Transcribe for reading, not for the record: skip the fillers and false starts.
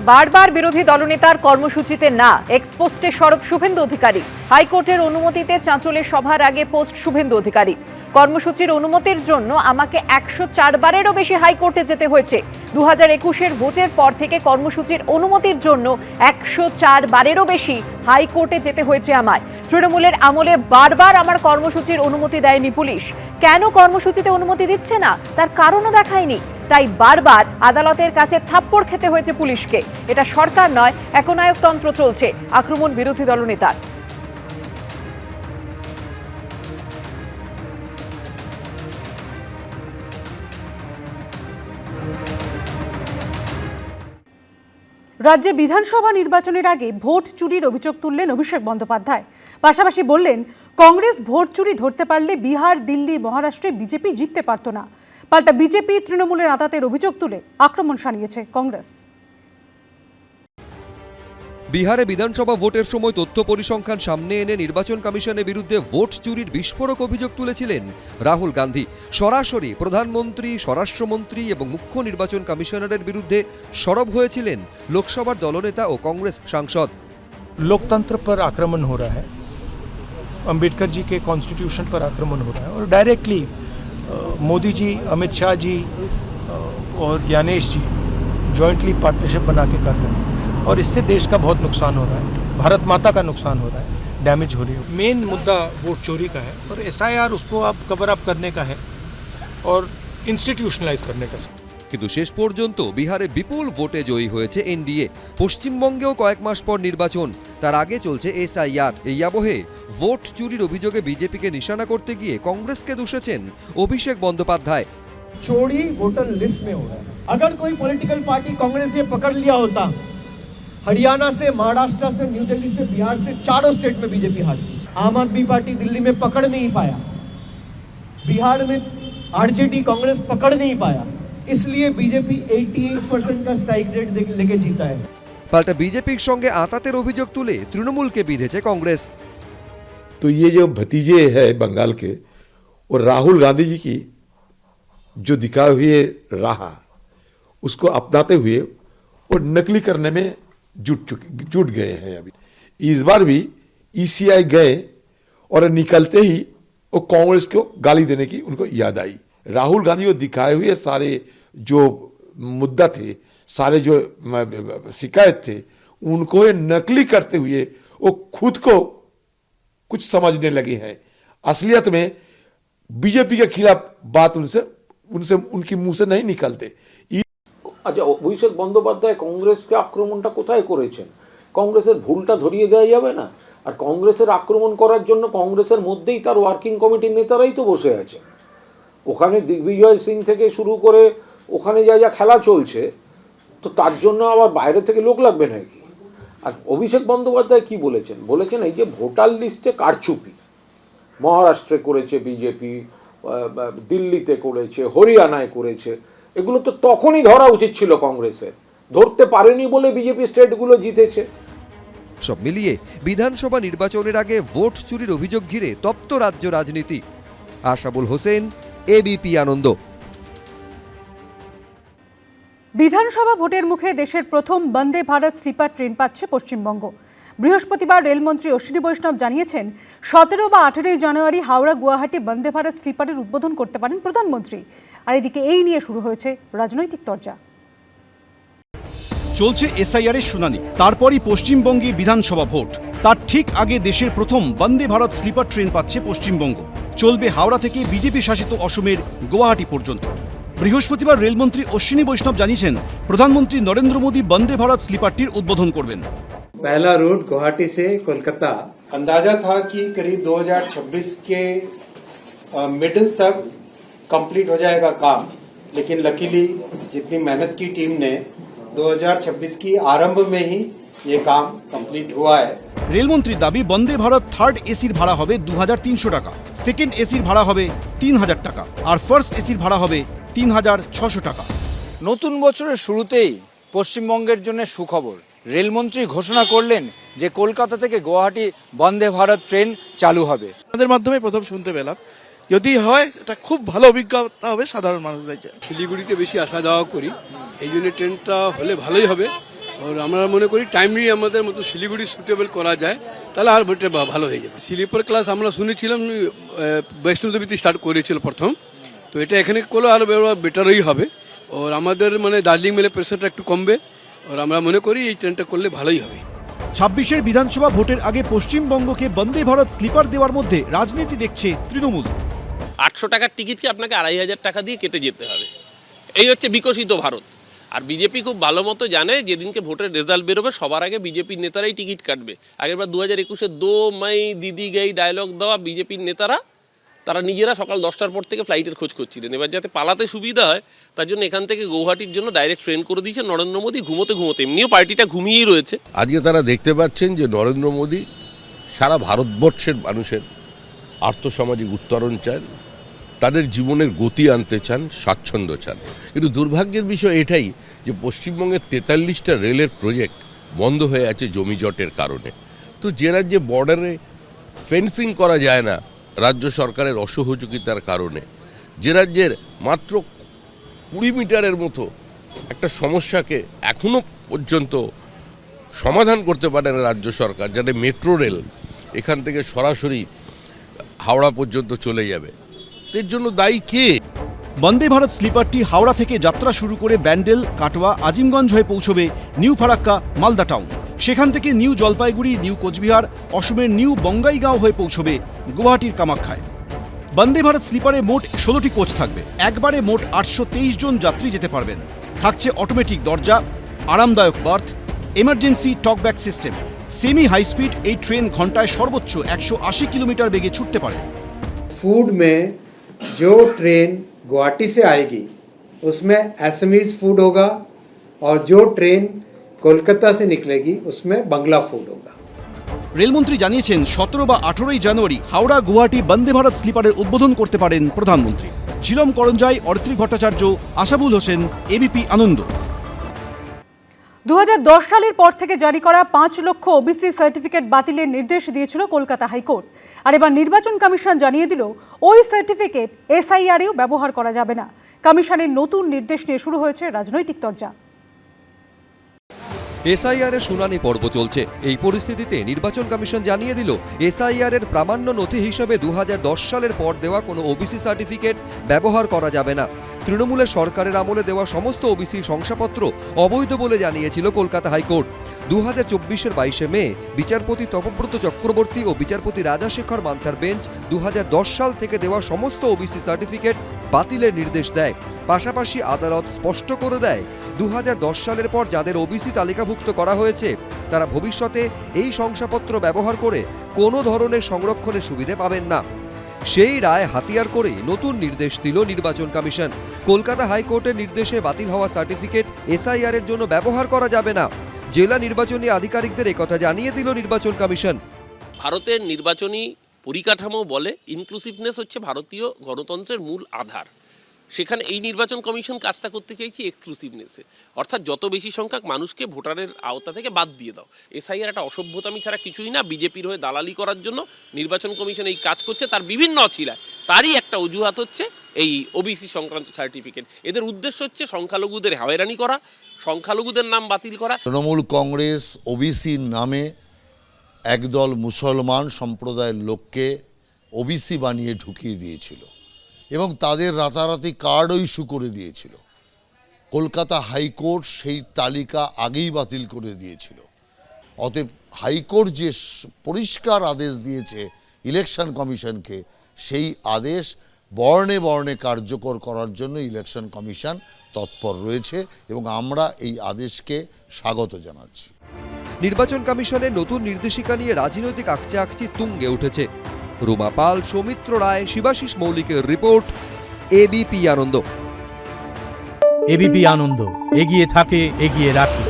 বারবার বিরোধী দলনেতার কর্মসূচিতে না, এক্সপোস্টে সরব শুভেন্দু অধিকারী। হাইকোর্টের অনুমতিতে চাঁচলের সভার আগে পোস্ট শুভেন্দু অধিকারী। কর্মসূচির অনুমতির জন্য আমাকে 104 বারেরও বেশি হাইকোর্টে যেতে হয়েছে। 2021-এর ভোটের পর থেকে কর্মসূচির অনুমতির জন্য 104 বারেরও বেশি হাইকোর্টে যেতে হয়েছে আমায়। তৃণমূলের আমলে বারবার আমার কর্মসূচির অনুমতি দেয়নি পুলিশ। কেন কর্মসূচিতে অনুমতি দিচ্ছে না তার কারণও দেখায়নি, তাই বারবার আদালতের কাছে থাপ্পড় খেতে হয়েছে পুলিশকে। এটা সরকার নয়, একনায়কতন্ত্র চলছে, আক্রমণ বিরোধী দলনেতার। রাজ্যে বিধানসভা নির্বাচনের আগে ভোট চুরির অভিযোগ তুললেন অভিষেক বন্দ্যোপাধ্যায়। পাশাপাশি বললেন, কংগ্রেস ভোট চুরি ধরতে পারলে বিহার, দিল্লি, মহারাষ্ট্রে বিজেপি জিততে পারত না। পাল্টা বিজেপি তৃণমূলের আঁতাতের অভিযোগ তুলে আক্রমণ শানিয়েছে কংগ্রেস। বিহারে বিধানসভা ভোটের সময় তথ্য পরিসংখ্যান সামনে এনে নির্বাচন কমিশনের বিরুদ্ধে ভোট চুরির বিস্ফোরক অভিযোগ তুলেছিলেন রাহুল গান্ধী। সরাসরি প্রধানমন্ত্রী, স্বরাষ্ট্রমন্ত্রী এবং মুখ্য নির্বাচন কমিশনারের বিরুদ্ধে সরব হয়েছিলেন লোকসভার দলনেতা ও কংগ্রেস সাংসদ। लोकतंत्र पर आक्रमण हो रहा है, अंबेडकर जी के कॉन्स्टिट्यूशन पर आक्रमण हो रहा है और डायरेक्टली मोदी जी, अमित शाह जी और ज्ञानेश जी जॉइंटली पार्टनरशिप बना के कर रहे हैं और इससे देश का बहुत नुकसान हो रहा है, भारत माता का नुकसान हो रहा है, डैमेज हो रही है। मेन मुद्दा वोट चोरी का है और एसआईआर उसको अब कवर अप करने का है और इंस्टीट्यूशनलाइज करने का। কিন্তু শেষ পর্যন্ত বিহারে বিপুল ভোটে জয়ী হয়েছে এনডিএ। পশ্চিমবঙ্গেও কয়েক মাস পর নির্বাচন, তার আগে চলছে এসআইআর। এই আবহে ভোট চুরির অভিযোগে বিজেপিকে নিশানা করতে গিয়ে কংগ্রেসকে দোষেছেন অভিষেক বন্দ্যোপাধ্যায়। चोरी वोटर लिस्ट में हो रहा है। अगर कोई पॉलिटिकल पार्टी कांग्रेस ये पकड़ लिया होता, हरियाणा से, महाराष्ट्र से, न्यू दिल्ली से, बिहार से, चारों स्टेट में बीजेपी हारी। आम आदमी पार्टी दिल्ली में पकड़ नहीं पाया, बिहार में आरजेडी कांग्रेस पकड़ नहीं पाया, इसलिए बीजेपी 88% का स्ट्राइक रेट लेके जीता है। পাল্টা বিজেপির সঙ্গে আঁতাতের অভিযোগ তুলে তৃণমূলকে বিঁধেছে কংগ্রেস। तो ये जो भतीजे है बंगाल के, और राहुल गांधी जी की जो दिखाए हुए राह उसको अपनाते हुए और नकली करने में जुट गए हैं। अभी इस बार भी ईसीआई गए और निकलते ही वो कांग्रेस को गाली देने की उनको याद आई। राहुल गांधी को दिखाए हुए सारे जो मुद्दा थे, सारे जो शिकायत थे, उनको नकली करते हुए वो खुद को कुछ समझने लगे हैं। असलियत में बीजेपी के खिलाफ बात उनसे उनकी मुंह से नहीं निकलते। আচ্ছা, অভিষেক বন্দ্যোপাধ্যায় কংগ্রেসকে আক্রমণটা কোথায় করেছেন? কংগ্রেসের ভুলটা ধরিয়ে দেওয়া যাবে না? আর কংগ্রেসের আক্রমণ করার জন্য কংগ্রেসের মধ্যেই তার ওয়ার্কিং কমিটির নেতারাই তো বসে আছে। ওখানে দিগ্বিজয় সিং থেকে শুরু করে ওখানে যা যা খেলা চলছে, তো তার জন্য আবার বাইরে থেকে লোক লাগবে নাকি? আর অভিষেক বন্দ্যোপাধ্যায় কি বলেছেন? বলেছেন এই যে ভোটার লিস্টে কারচুপি মহারাষ্ট্রে করেছে বিজেপি, দিল্লিতে করেছে, হরিয়ানায় করেছে, এগুলো তো তখনই ধরা উচিত ছিল কংগ্রেসের। ধরতে পারেনি বলে বিজেপি স্টেটগুলো জিতেছে। সব মিলিয়ে বিধানসভা নির্বাচনের আগে ভোট চুরির অভিযোগ ঘিরে তপ্ত রাজ্য রাজনীতি। আশাবুল হোসেন, এবিপি আনন্দ। বিধানসভা ভোটের মুখে দেশের প্রথম বন্দে ভারত স্লিপার ট্রেন পাচ্ছে পশ্চিমবঙ্গ। বৃহস্পতিবার রেলমন্ত্রী অশ্বিনী বৈষ্ণব জানিয়েছেন, 17 বা 18 জানুয়ারি হাওড়া গুয়াহাটি বন্দে ভারত স্লিপারের উদ্বোধন করতে পারেন প্রধানমন্ত্রী। আর এদিকে এই নিয়ে শুরু হয়েছে রাজনৈতিক তরজা। চলছে এসআইআর এর শুনানি, তারপরই পশ্চিমবঙ্গে বিধানসভা ভোট। তার ঠিক আগে দেশের প্রথম বন্দে ভারত স্লিপার ট্রেন পাচ্ছে পশ্চিমবঙ্গ। চলবে হাওড়া থেকে বিজেপি শাসিত অসমের গুয়াহাটি পর্যন্ত। বৃহস্পতিবার রেলমন্ত্রী অশ্বিনী বৈষ্ণব জানিয়েছেন, প্রধানমন্ত্রী নরেন্দ্র মোদী বন্দে ভারত স্লিপারটির উদ্বোধন করবেন। पहला रूट गुवाहाटी से कोलकाता, अंदाजा था कि करीब 2026 के मिडिल तक कंप्लीट हो जाएगा काम, लेकिन लकीली जितनी मेहनत की टीम ने 2026 की आरंभ में ही ये काम कंप्लीट हुआ है। রেলমন্ত্রীর দাবি, বন্দে ভারত থার্ড এসির ভাড়া হবে 2300 টাকা, সেকেন্ড এসির ভাড়া হবে 3000 টাকা আর ফার্স্ট এসির ভাড়া হবে 3600 টাকা। নতুন বছরের শুরুতেই পশ্চিমবঙ্গের জন্য সুখবর। রেলমন্ত্রী ঘোষণা করলেন যে কলকাতা থেকে গুয়াহাটি বন্দে ভারত ট্রেন চালু হবে। আমাদের মাধ্যমে প্রথম শুনতে পেলাম, যদি হয় এটা খুব ভালো অভিজ্ঞতা হবে সাধারণ মানুষদের। শিলিগুড়িতে বেশি আসা যাওয়া করি, এই জন্য ট্রেনটা হলে ভালোই হবে। আর আমরা মনে করি টাইমলি আমাদের মতো শিলিগুড়ি সুটেবল করা যায়, তাহলে আর ভোটটা ভালো হয়ে যাবে। স্লিপার ক্লাস আমরা শুনেছিলাম বৈষ্ণোদেবীতে স্টার্ট করেছিল প্রথম, তো এটা এখানে করলে আরও বেটারই হবে। আর আমাদের মানে দার্জিলিং মেলে প্রেশারটা একটু কমবে, আর আমরা মনে করি এই ট্রেনটা করলে ভালোই হবে। 26-এর বিধানসভা ভোটের আগে পশ্চিমবঙ্গকে বন্দে ভারত স্লিপার দেওয়ার মধ্যে রাজনীতি দেখছে তৃণমূল। 800 টাকার টিকিটকে আপনাকে 2500 টাকা দিয়ে কেটে যেতে হবে, এই হচ্ছে বিকশিত ভারত। আর বিজেপি খুব ভালো মতো জানে যেদিনকে ভোটের রেজাল্ট বেরোবে সবার আগে বিজেপির নেতারাই টিকিট কাটবে। আগেরবার 2021-এ দো মাই দিদি গাই ডায়লগ দেওয়া বিজেপির নেতারা তারা নিজেরা সকাল 10টার পর থেকে ফ্লাইটের খোঁজ করছিলেন। এবার যাতে পালাতে সুবিধা হয় তার জন্য এখান থেকে গৌহাটির জন্য ডাইরেক্ট ট্রেন করে দিয়েছে নরেন্দ্র মোদী ঘুমোতে ঘুমোতে, এমনিও পার্টিটা ঘুমিয়েই রয়েছে। আজকে তারা দেখতে পাচ্ছেন যে নরেন্দ্র মোদী সারা ভারতবর্ষের মানুষের আর্থসামাজিক উত্তরণ চান, তাদের জীবনের গতি আনতে চান, স্বাচ্ছন্দ্য চান। কিন্তু দুর্ভাগ্যের বিষয় এটাই যে পশ্চিমবঙ্গের 43টা রেলের প্রজেক্ট বন্ধ হয়ে আছে জমি জটের কারণে। তো যে রাজ্যে বর্ডারে ফেন্সিং করা যায় না রাজ্য সরকারের অসহযোগিতার কারণে, যে রাজ্যের মাত্র 20 মিটারের মতো একটা সমস্যাকে এখনো পর্যন্ত সমাধান করতে পারে না রাজ্য সরকার, যাতে মেট্রো রেল এখান থেকে সরাসরি হাওড়া পর্যন্ত চলে যাবে, এর জন্য দায়ী কে? বন্দে ভারত স্লিপারটি হাওড়া থেকে যাত্রা শুরু করে ব্যান্ডেল, কাটোয়া, আজিমগঞ্জ হয়ে পৌঁছবে নিউ ফারাক্কা, মালদা টাউন। সেখান থেকে নিউ জলপাইগুড়ি, নিউ কোচবিহার, অসমের নিউ বঙ্গাইগাঁও হয়ে পৌঁছবে গুয়াহাটির কামাখ্যায়। বন্দে ভারত স্লিপারে মোট 16টি কোচ থাকবে। একবারে মোট 823 জন যাত্রী যেতে পারবেন। থাকছে অটোমেটিক দরজা, আরামদায়ক berth, emergency talkback system. Semi high speed এই ট্রেন ঘন্টায় সর্বোচ্চ 180 কিলোমিটার বেগে ছুটতে পারে। फूड में जो ट्रेन गुवाहाटी से आएगी उसमें एसएमईज फूड होगा और जो ट्रेन कोलकाता से निकलेगी उसमें बंगला फूड होगा। রেলমন্ত্রী জানিয়েছেন 17 বা 18ই জানুয়ারি হাওড়া গুয়াহাটি বন্দে ভারত স্লিপারের উদ্বোধন করতে পারেন প্রধানমন্ত্রী। ঝিলম করঞ্জাই, অরিত্রী ভট্টাচার্য, আশাবুল হোসেন, এবিপি আনন্দ। 2010 সালের পর থেকে জারি করা 5 লক্ষ ওবিসি সার্টিফিকেট বাতিলের নির্দেশ দিয়েছিল কলকাতা হাইকোর্ট। আর এবার নির্বাচন কমিশন জানিয়ে দিল ওই সার্টিফিকেট এসআইআরেও ব্যবহার করা যাবে না। কমিশনের নতুন নির্দেশ নিয়ে শুরু হয়েছে রাজনৈতিক চর্চা। এসআইআর এর শুনানি পর্ব চলছে। এই পরিস্থিতিতে নির্বাচন কমিশন জানিয়ে দিল এসআইআর এর প্রামাণ্য নথি হিসেবে 2010 সালের পর দেওয়া কোনো ওবিসি সার্টিফিকেট ব্যবহার করা যাবে না। তৃণমূলের সরকারের আমলে দেওয়া সমস্ত ওবিসি শংসাপত্র অবৈধ বলে জানিয়েছিল কলকাতা হাইকোর্ট। 2024-এর 22শে মে বিচারপতি তপব্রত চক্রবর্তী ও বিচারপতি রাজাশেখর মান্থার বেঞ্চ 2010 সাল থেকে দেওয়া সমস্ত ওবিসি সার্টিফিকেট বাতিলের নির্দেশ দেয়। পাশাপাশি আদালত স্পষ্ট করে দেয় 2010 সালের পর যাদের ওবিসি তালিকাভুক্ত করা হয়েছে তারা ভবিষ্যতে এই শংসাপত্র ব্যবহার করে কোনো ধরনের সংরক্ষণের সুবিধে পাবেন না। সেই রায় হাতিয়ার করে নতুন নির্দেশ দিল নির্বাচন কমিশন। কলকাতা হাইকোর্টের নির্দেশে বাতিল হওয়া সার্টিফিকেট এসআইআর এর জন্য ব্যবহার করা যাবে না। জেলা নির্বাচনী আধিকারিকদের একথা জানিয়ে দিল নির্বাচন কমিশন। ভারতের নির্বাচনী পরিকাঠামো বলে ইনক্লুসিভনেস হচ্ছে ভারতীয় গণতন্ত্রের মূল আধার। সেখানে এই নির্বাচন কমিশন কাজটা করতে চাইছে এক্সক্লুসিভনেসে, অর্থাৎ যত বেশি সংখ্যক মানুষকে ভোটারের আওতা থেকে বাদ দিয়ে দাও। এসআইআর একটা অসভ্যতামি ছাড়া কিছুই না। বিজেপির হয়ে দালালি করার জন্য নির্বাচন কমিশন এই কাজ করছে, তার বিভিন্ন অছিলায়। তারই একটা অজুহাত হচ্ছে এই ওবিসি সংক্রান্ত সার্টিফিকেট। এদের উদ্দেশ্য হচ্ছে সংখ্যালঘুদের হয়রানি করা, সংখ্যালঘুদের নাম বাতিল করা। তৃণমূল কংগ্রেস ওবিসির নামে একদল মুসলমান সম্প্রদায়ের লোককে ওবিসি বানিয়ে ঢুকিয়ে দিয়েছিল এবং তাদের রাতারাতি কার্ডও ইস্যু করে দিয়েছিল। কলকাতা হাইকোর্ট সেই তালিকা আগেই বাতিল করে দিয়েছিল। অতএব হাইকোর্ট যে পরিষ্কার আদেশ দিয়েছে ইলেকশন কমিশনকে, সেই আদেশ বর্ণে বর্ণে কার্যকর করার জন্য ইলেকশন কমিশন তৎপর রয়েছে এবং আমরা এই আদেশকে স্বাগত জানাচ্ছি। নির্বাচন কমিশনের নতুন নির্দেশিকা নিয়ে রাজনৈতিক আকচাকচি তুঙ্গে উঠেছে। রুমা পাল, সৌমিত্র রায়, শিবাশিস মৌলিকের রিপোর্ট, এবিপি আনন্দ। এবিপি আনন্দ, এগিয়ে থাকে, এগিয়ে রাখে।